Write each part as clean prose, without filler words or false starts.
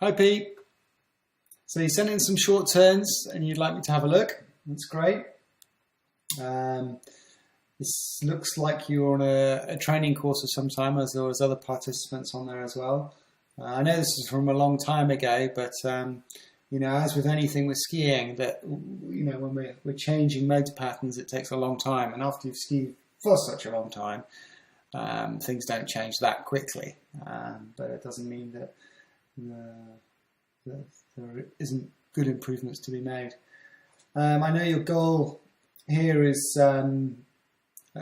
Hi Pete. So you sent in some short turns and you'd like me to have a look. That's great. This looks like you're on a training course of some time, as there was other participants on there as well. I know this is from a long time ago, but as with anything with skiing, that when we're changing motor patterns, it takes a long time, and after you've skied for such a long time, things don't change that quickly. But it doesn't mean that there isn't good improvements to be made. I know your goal here is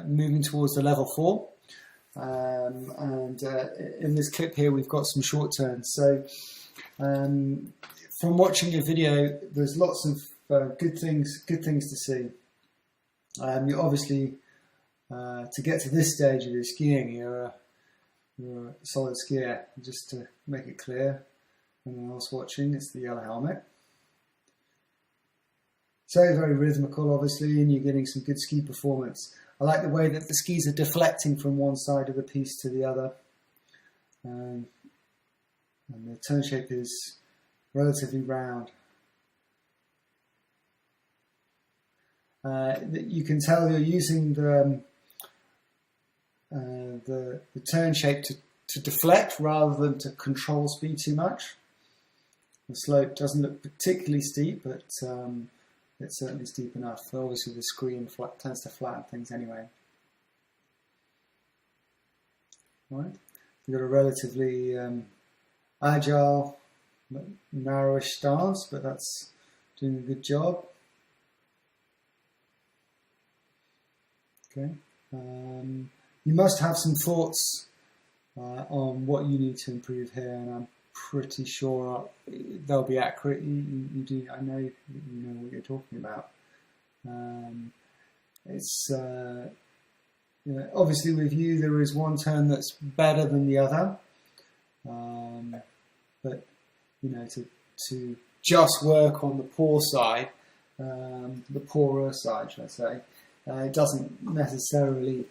moving towards the level 4, and in this clip here we've got some short turns. So from watching your video, there's lots of good things to see. You obviously, to get to this stage of your skiing, you're a solid skier. Just to make it clear, anyone else watching, it's the yellow helmet. So very rhythmical, obviously, and you're getting some good ski performance. I like the way that the skis are deflecting from one side of the piece to the other. And the turn shape is relatively round. You can tell you're using the turn shape to deflect rather than to control speed too much. The slope doesn't look particularly steep, but it's certainly steep enough. Obviously the screen tends to flatten things anyway. Right. You've got a relatively agile, narrowish stance, but that's doing a good job. Okay. You must have some thoughts on what you need to improve here, and I'm pretty sure they'll be accurate. You do. I know you know what you're talking about. It's obviously with you there is one turn that's better than the other, but to just work on the poor side, the poorer side, should I say, it doesn't necessarily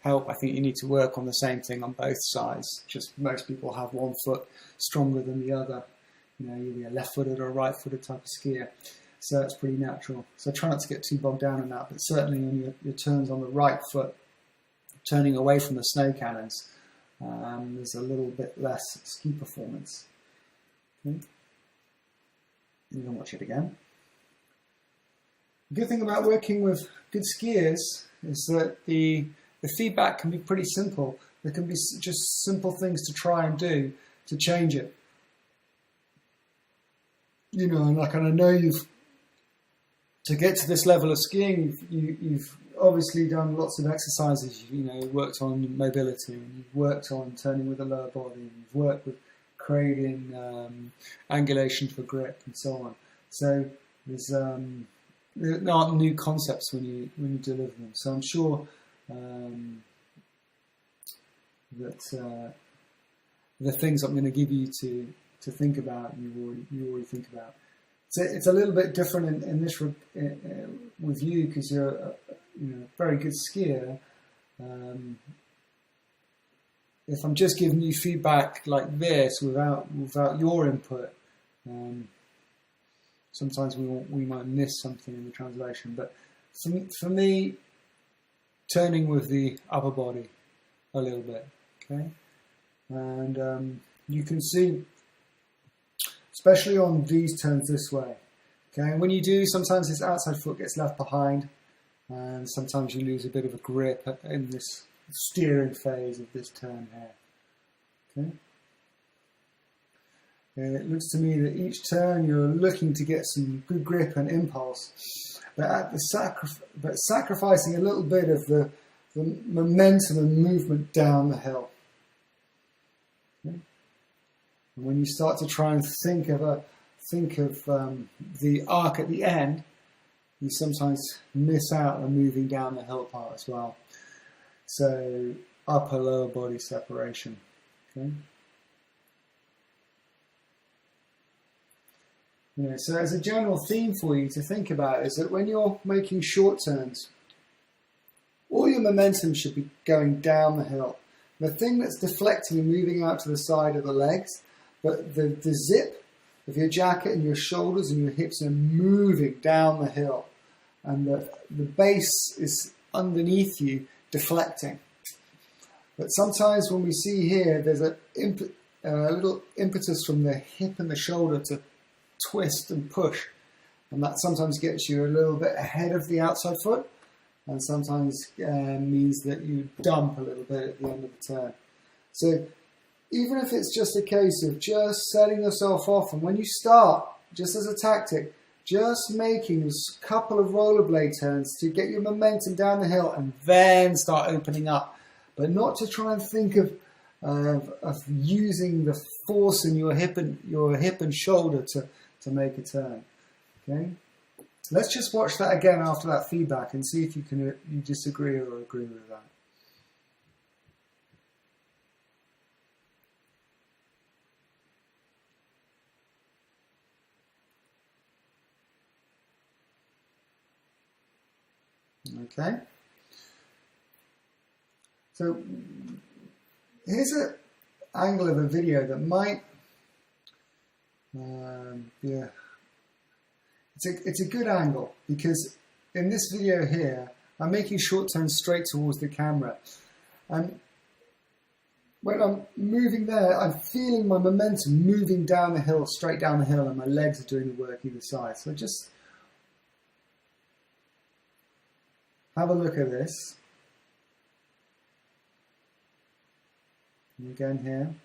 help. I think you need to work on the same thing on both sides. Just most people have one foot stronger than the other. You're a left-footed or a right-footed type of skier, so it's pretty natural. So try not to get too bogged down in that. But certainly on your turns on the right foot, turning away from the snow cannons, there's a little bit less ski performance. Okay. You can watch it again. The good thing about working with good skiers is that the feedback can be pretty simple. There can be just simple things to try and do to change it. And I know to get to this level of skiing, you've obviously done lots of exercises. You've worked on mobility, and you've worked on turning with the lower body, and you've worked with creating angulation for grip, and so on. So there aren't new concepts when you deliver them. So I'm sure that the things I'm going to give you to think about, you already think about. It's a little bit different in this with you, because you're a very good skier. If I'm just giving you feedback like this without your input, sometimes we might miss something in the translation. But for me, turning with the upper body a little bit, okay? And you can see, especially on these turns this way, okay? And when you do, sometimes this outside foot gets left behind, and sometimes you lose a bit of a grip in this steering phase of this turn here, okay? And it looks to me that each turn you're looking to get some good grip and impulse, but sacrificing a little bit of the momentum and movement down the hill. Okay? And when you start to try and think of the arc at the end, you sometimes miss out on moving down the hill part as well. So upper lower body separation. Okay. So as a general theme for you to think about is that when you're making short turns, all your momentum should be going down the hill. The thing that's deflecting and moving out to the side of the legs, but the zip of your jacket and your shoulders and your hips are moving down the hill, and the base is underneath you deflecting. But sometimes when we see here, there's a little impetus from the hip and the shoulder to twist and push, and that sometimes gets you a little bit ahead of the outside foot, and sometimes means that you dump a little bit at the end of the turn. So even if it's just a case of just setting yourself off, and when you start, just as a tactic, just making a couple of rollerblade turns to get your momentum down the hill and then start opening up, but not to try and think of using the force in your hip and shoulder to make a turn. Okay, let's just watch that again after that feedback and see if you disagree or agree with that. Okay, so here's an angle of a video that might it's a good angle, because in this video here I'm making short turns straight towards the camera, and when I'm moving there I'm feeling my momentum moving down the hill, straight down the hill, and my legs are doing the work either side. So just have a look at this. And again here.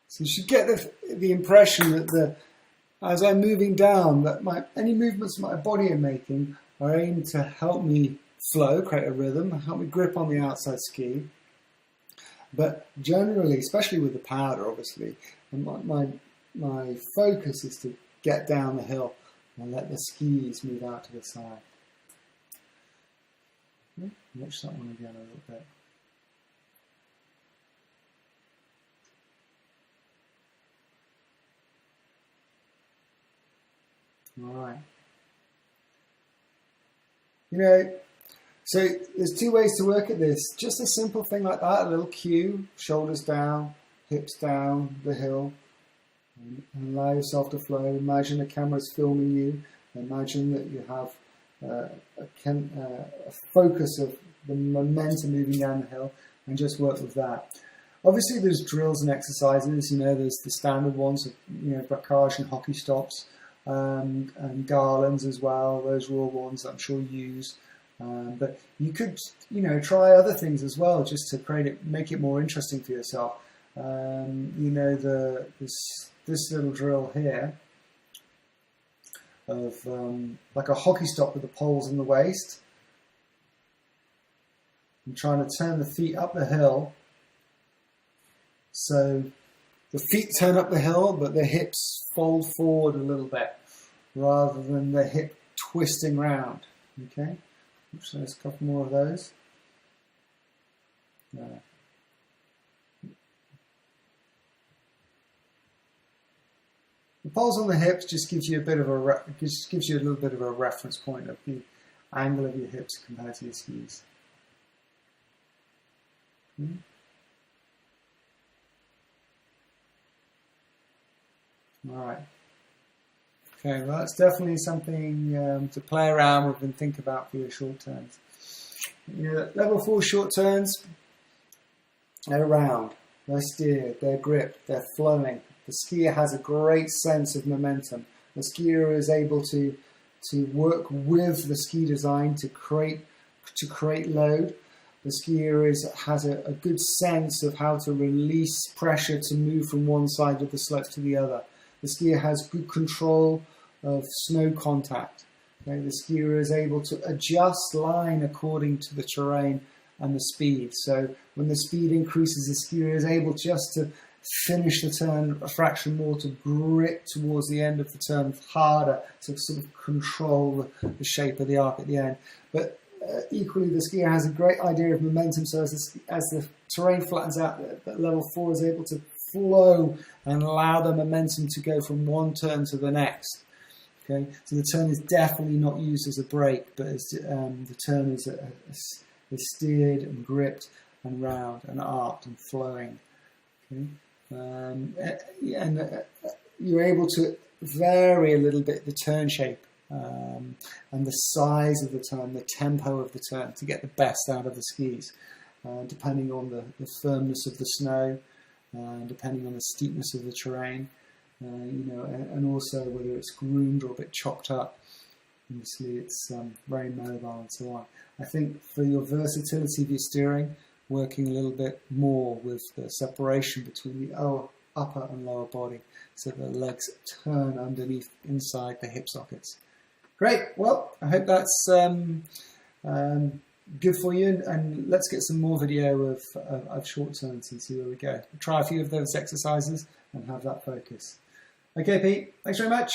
So you should get the impression that as I'm moving down, that any movements my body are making are aimed to help me flow, create a rhythm, help me grip on the outside ski. But generally, especially with the powder, obviously, my focus is to get down the hill and let the skis move out to the side. Watch that one again a little bit. All right. So there's two ways to work at this. Just a simple thing like that, a little cue, shoulders down, hips down the hill, and allow yourself to flow. Imagine the camera's filming you. Imagine that you have a focus of the momentum moving down the hill, and just work with that. Obviously there's drills and exercises, there's the standard ones of, braquage and hockey stops, and garlands as well. Those are all ones that I'm sure you use. But you could, try other things as well, just to make it more interesting for yourself. This little drill here of like a hockey stop with the poles in the waist. I'm trying to turn the feet up the hill, so the feet turn up the hill, but the hips fold forward a little bit, rather than the hip twisting round. Okay. Oops, there's a couple more of those. The poles on the hips just gives you a little bit of a reference point of the angle of your hips compared to your skis. All right. Okay, well, that's definitely something to play around with and think about for your short turns. Level 4 short turns, they're round, they're steered, they're gripped, they're flowing. The skier has a great sense of momentum. The skier is able to work with the ski design to create load. The skier has a good sense of how to release pressure to move from one side of the slope to the other. The skier has good control of snow contact. Okay? The skier is able to adjust line according to the terrain and the speed. So when the speed increases, the skier is able just to finish the turn a fraction more, to grip towards the end of the turn harder, to sort of control the shape of the arc at the end. But equally, the skier has a great idea of momentum, so as the terrain flattens out, that level 4 is able to flow and allow the momentum to go from one turn to the next. Okay, so the turn is definitely not used as a brake, but as the turn is steered and gripped and round and arced and flowing. Okay, and you're able to vary a little bit the turn shape and the size of the turn, the tempo of the turn, to get the best out of the skis, depending on the firmness of the snow, depending on the steepness of the terrain. And also whether it's groomed or a bit chopped up. Obviously, it's very mobile and so on. I think for your versatility of your steering, working a little bit more with the separation between the upper and lower body, so the legs turn underneath, inside the hip sockets. Great. Well, I hope that's good for you, and let's get some more video of short turns and see where we go. Try a few of those exercises and have that focus. Okay, Pete, thanks very much.